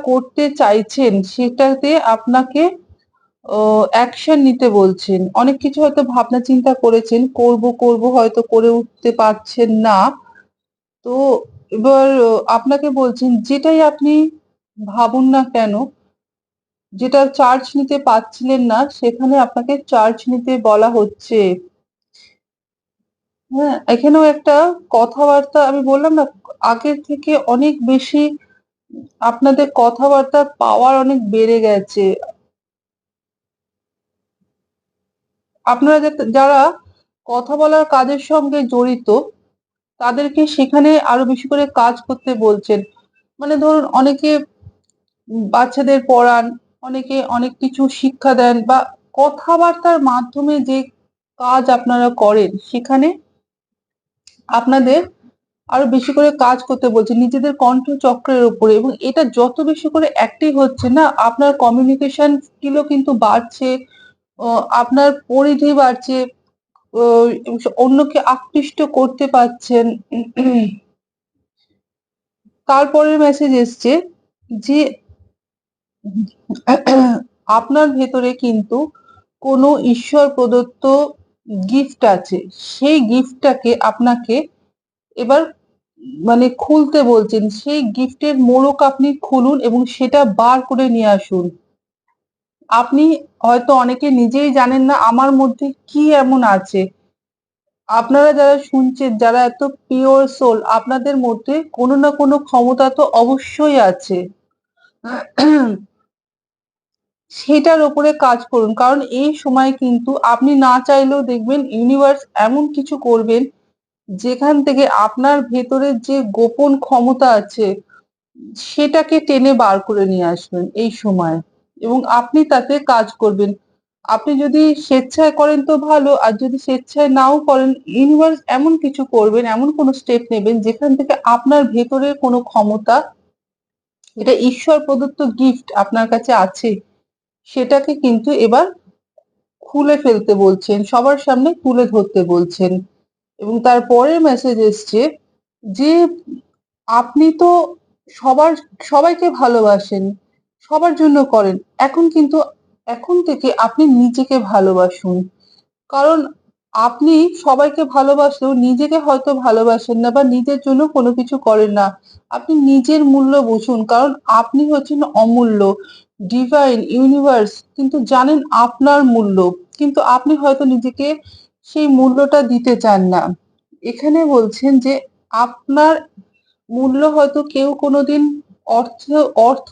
করতে চাইছেন সেটাতে আপনাকে অ্যাকশন নিতে বলছেন। অনেক কিছু হয়তো ভাবনা চিন্তা করেছেন, করব হয়তো করে উঠতে পারছেন না। তো এবার আপনাকে বলছেন যেটাই আপনি ভাবুন না কেন, যেটা চার্জ নিতে পারছিলেন না সেখানে আপনাকে চার্জ নিতে বলা হচ্ছে। হ্যাঁ? এখানেও একটা কথাবার্তা আমি বললাম না আগের থেকে অনেক বেশি আপনাদের কথাবার্তার পাওয়ার অনেক বেড়ে গেছে। আপনারা যারা কথা বলার কাজের সঙ্গে জড়িত তাদেরকে সেখানে আরো বেশি করে কাজ করতে বলছেন। মানে ধরুন অনেকে বাচ্চাদের পড়ান, অনেকে অনেক কিছু শিক্ষা দেন বা কথাবার্তার মাধ্যমে যে কাজ আপনারা করেন সেখানে আপনাদের আরো বেশি করে কাজ করতে বলছেন নিজেদের কণ্ঠচক্রের উপরে এবং এটা যত বেশি করে অ্যাক্টিভ হচ্ছে না আপনার কমিউনিকেশন স্কিলও কিন্তু বাড়ছে, আপনার পরিধি বাড়ছে, ও অন্যকে আকৃষ্ট করতে পারছেন। তারপরের মেসেজ এসছে যে আপনার ভেতরে কিন্তু কোনো ঈশ্বর প্রদত্ত গিফট আছে। সেই গিফটটাকে আপনাকে এবার মানে খুলতে বলছেন। সেই গিফটের মোড়ক আপনি খুলুন এবং সেটা বার করে নিয়ে আসুন। আপনি হয়তো অনেকে নিজেই জানেন না আমার মধ্যে কি এমন আছে। আপনারা যারা শুনছেন, যারা এত পিওর সোল আপনাদের মধ্যে কোনো না কোনো ক্ষমতা তো অবশ্যই আছে। সেটার উপরে কাজ করুন। কারণ এই সময় কিন্তু আপনি না চাইলেও দেখবেন ইউনিভার্স এমন কিছু করবেন, যেখান থেকে আপনার ভেতরের যে গোপন ক্ষমতা আছে, সেটাকে টেনে বার করে নিয়ে আসবেন এই সময়। এবং আপনি তাতে কাজ করবেন। আপনি যদি স্বেচ্ছায় করেন তো ভালো, আর যদি স্বেচ্ছায় নাও করেন, ইউনিভার্স এমন কিছু করবেন, এমন কোনো স্টেপ নেবেন যেখান থেকে আপনার ভেতরের কোনো ক্ষমতা, এটা ঈশ্বর প্রদত্ত গিফট আপনার কাছে আছে, সেটাকে কিন্তু এবার খুলে ফেলতে বলছেন, সবার সামনে তুলে ধরতে বলছেন। এবং তার পরের মেসেজ এসছে যে আপনি তো সবার সবাইকে ভালোবাসেন, সবার জন্য করেন। এখন থেকে আপনি নিজেকে ভালোবাসুন। কারণ আপনি সবাইকে ভালোবাসলেও নিজেকে হয়তো ভালোবাসেন না বা নিজের জন্য কোনো কিছু করেন না। আপনি নিজের মূল্য বুঝুন। কারণ আপনি হচ্ছেন অমূল্য। ডিভাইন, ইউনিভার্স কিন্তু জানেন আপনার মূল্য। কিন্তু আপনি হয়তো নিজেকে সেই মূল্যটা দিতে চান না। এখানে বলছেন যে আপনার মূল্য হয়তো কেউ কোনোদিন অর্থ অর্থ